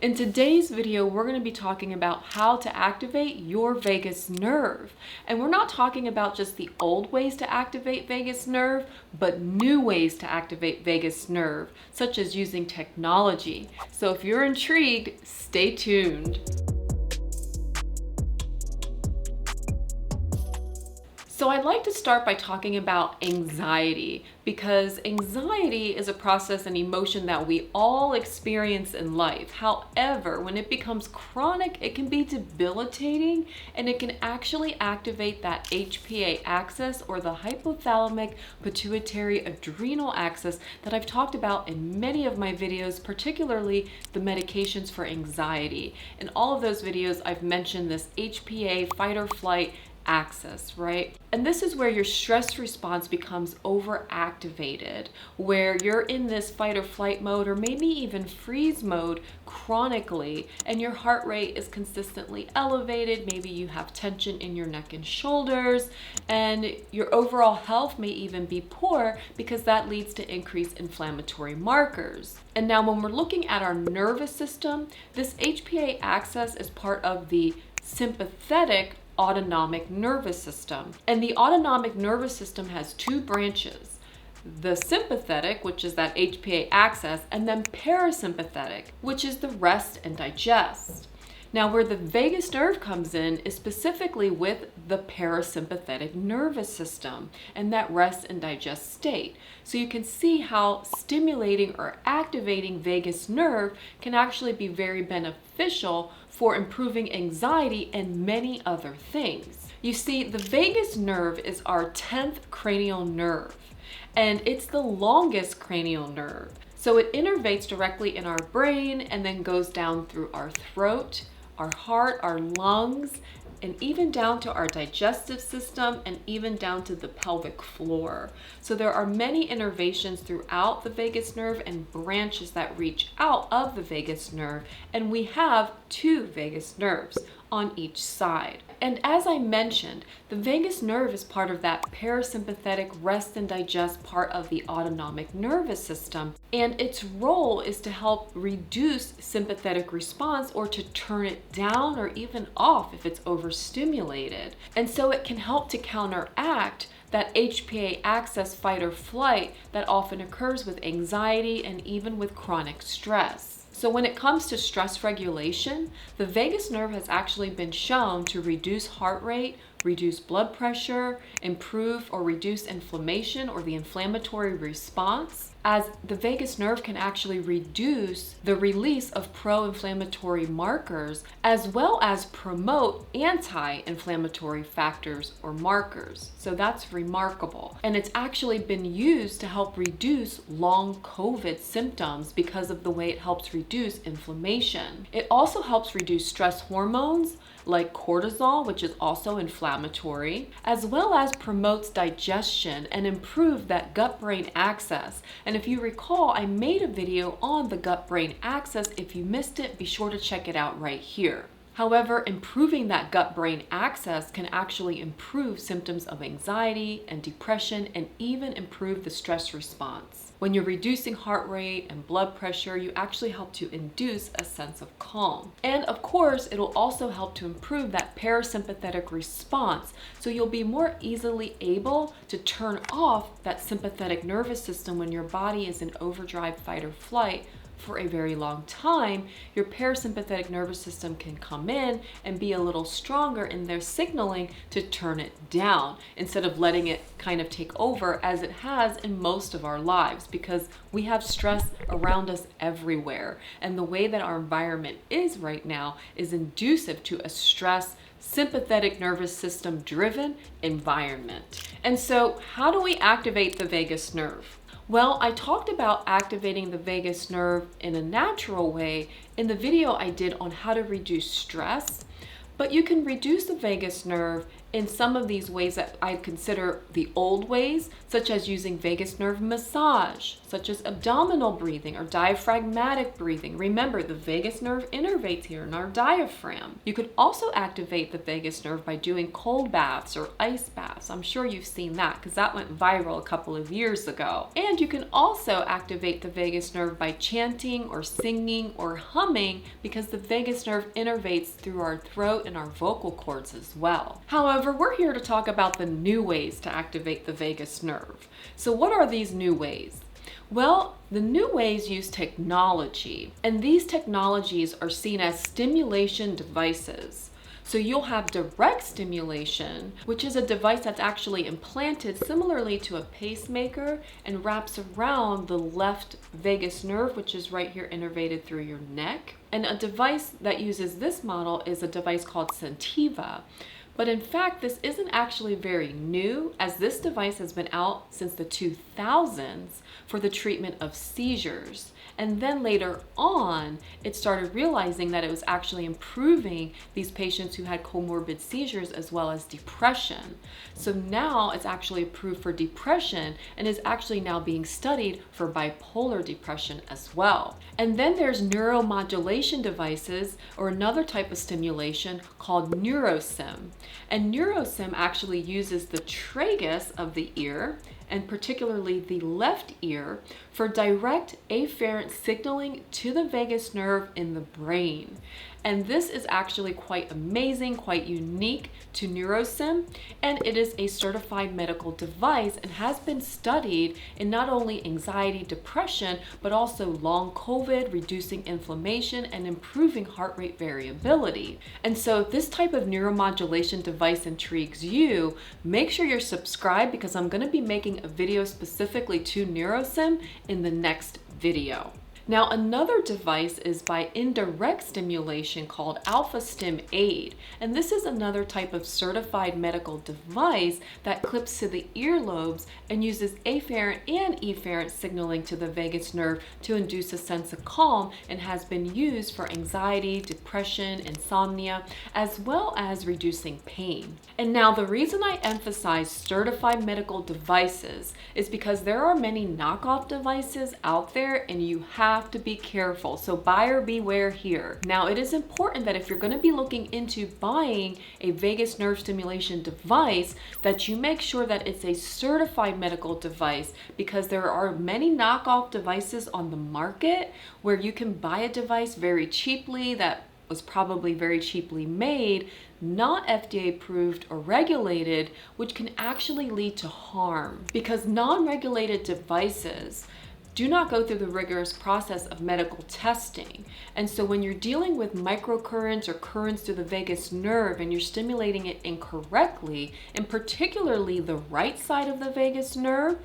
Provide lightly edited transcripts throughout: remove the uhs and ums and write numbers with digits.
In today's video, we're going to be talking about how to activate your vagus nerve. And we're not talking about just the old ways to activate vagus nerve, but new ways to activate vagus nerve, such as using technology. So if you're intrigued, stay tuned. So I'd like to start by talking about anxiety, because anxiety is a process and emotion that we all experience in life. However, when it becomes chronic, it can be debilitating, and it can actually activate that HPA axis, or the hypothalamic pituitary adrenal axis, that I've talked about in many of my videos, particularly the medications for anxiety. In all of those videos, I've mentioned this HPA fight or flight axis, right? And this is where your stress response becomes overactivated, where you're in this fight or flight mode, or maybe even freeze mode chronically, and your heart rate is consistently elevated. Maybe you have tension in your neck and shoulders, and your overall health may even be poor because that leads to increased inflammatory markers. And now when we're looking at our nervous system, this HPA axis is part of the sympathetic autonomic nervous system. And the autonomic nervous system has two branches: the sympathetic, which is that HPA axis, and then parasympathetic, which is the rest and digest. Now, where the vagus nerve comes in is specifically with the parasympathetic nervous system and that rest and digest state. So you can see how stimulating or activating vagus nerve can actually be very beneficial for improving anxiety and many other things. You see, the vagus nerve is our 10th cranial nerve, and it's the longest cranial nerve. So it innervates directly in our brain and then goes down through our throat, our heart, our lungs, and even down to our digestive system, and even down to the pelvic floor. So there are many innervations throughout the vagus nerve and branches that reach out of the vagus nerve, and we have two vagus nerves on each side. And as I mentioned, the vagus nerve is part of that parasympathetic rest and digest part of the autonomic nervous system, and its role is to help reduce sympathetic response, or to turn it down or even off if it's overstimulated. And so it can help to counteract that HPA axis fight or flight that often occurs with anxiety and even with chronic stress. So when it comes to stress regulation, the vagus nerve has actually been shown to reduce heart rate, reduce blood pressure, improve or reduce inflammation or the inflammatory response, as the vagus nerve can actually reduce the release of pro-inflammatory markers, as well as promote anti-inflammatory factors or markers. So that's remarkable. And it's actually been used to help reduce long COVID symptoms because of the way it helps reduce inflammation. It also helps reduce stress hormones like cortisol, which is also inflammatory, as well as promotes digestion and improve that gut-brain axis. And if you recall, I made a video on the gut-brain axis. If you missed it, be sure to check it out right here. However, improving that gut-brain axis can actually improve symptoms of anxiety and depression, and even improve the stress response. When you're reducing heart rate and blood pressure, you actually help to induce a sense of calm. And of course, it'll also help to improve that parasympathetic response, so you'll be more easily able to turn off that sympathetic nervous system when your body is in overdrive fight or flight for a very long time. Your parasympathetic nervous system can come in and be a little stronger in their signaling to turn it down, instead of letting it kind of take over as it has in most of our lives, because we have stress around us everywhere. And the way that our environment is right now is inducive to a stress, sympathetic nervous system driven environment. And so how do we activate the vagus nerve? Well, I talked about activating the vagus nerve in a natural way in the video I did on how to reduce stress, but you can reduce the vagus nerve in some of these ways that I consider the old ways, such as using vagus nerve massage, such as abdominal breathing or diaphragmatic breathing. Remember, the vagus nerve innervates here in our diaphragm. You could also activate the vagus nerve by doing cold baths or ice baths. I'm sure you've seen that because that went viral a couple of years ago. And you can also activate the vagus nerve by chanting or singing or humming, because the vagus nerve innervates through our throat and our vocal cords as well. However, we're here to talk about the new ways to activate the vagus nerve. So what are these new ways? Well, the new ways use technology, and these technologies are seen as stimulation devices. So you'll have direct stimulation, which is a device that's actually implanted similarly to a pacemaker and wraps around the left vagus nerve, which is right here innervated through your neck. And a device that uses this model is a device called Sentiva. But in fact, this isn't actually very new, as this device has been out since the 2000s for the treatment of seizures. And then later on, it started realizing that it was actually improving these patients who had comorbid seizures as well as depression. So now it's actually approved for depression and is actually now being studied for bipolar depression as well. And then there's neuromodulation devices, or another type of stimulation called NeuroStim. And NeuroStim actually uses the tragus of the ear, and particularly the left ear, for direct afferent signaling to the vagus nerve in the brain. And this is actually quite amazing, quite unique to NeuroStim, and it is a certified medical device and has been studied in not only anxiety, depression, but also long COVID, reducing inflammation and improving heart rate variability. And so if this type of neuromodulation device intrigues you, make sure you're subscribed, because I'm going to be making a video specifically to NeuroStim in the next video. Now, another device is by indirect stimulation called AlphaStim Aid, and this is another type of certified medical device that clips to the earlobes and uses afferent and efferent signaling to the vagus nerve to induce a sense of calm, and has been used for anxiety, depression, insomnia, as well as reducing pain. And now the reason I emphasize certified medical devices is because there are many knockoff devices out there, and you have to be careful. So buyer beware here. Now, it is important that if you're going to be looking into buying a vagus nerve stimulation device, that you make sure that it's a certified medical device, because there are many knockoff devices on the market where you can buy a device very cheaply that was probably very cheaply made, not FDA approved or regulated, which can actually lead to harm, because non-regulated devices do not go through the rigorous process of medical testing. And so when you're dealing with microcurrents or currents through the vagus nerve and you're stimulating it incorrectly, and particularly the right side of the vagus nerve,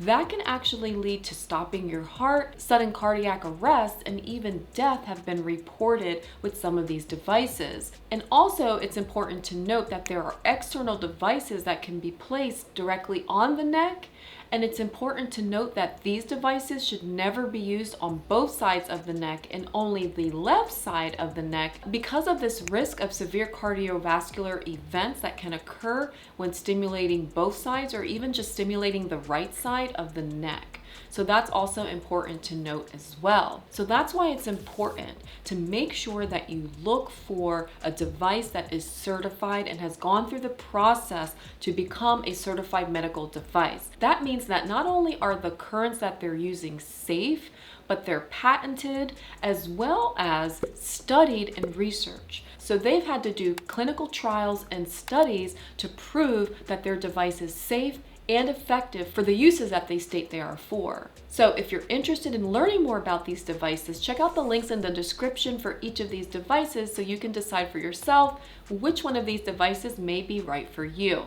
that can actually lead to stopping your heart, sudden cardiac arrest, and even death have been reported with some of these devices. And also, it's important to note that there are external devices that can be placed directly on the neck, and it's important to note that these devices should never be used on both sides of the neck and only the left side of the neck, because of this risk of severe cardiovascular events that can occur when stimulating both sides, or even just stimulating the right side of the neck. So that's also important to note as well. So that's why it's important to make sure that you look for a device that is certified and has gone through the process to become a certified medical device. That means that not only are the currents that they're using safe, but they're patented as well as studied and researched. So they've had to do clinical trials and studies to prove that their device is safe and effective for the uses that they state they are for. So if you're interested in learning more about these devices, check out the links in the description for each of these devices so you can decide for yourself which one of these devices may be right for you.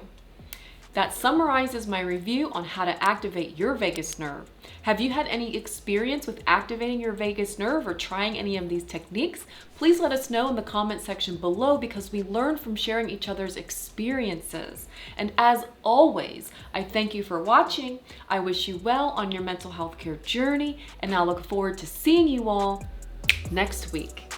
That summarizes my review on how to activate your vagus nerve. Have you had any experience with activating your vagus nerve or trying any of these techniques? Please let us know in the comment section below, because we learn from sharing each other's experiences. And as always, I thank you for watching. I wish you well on your mental health care journey, and I look forward to seeing you all next week.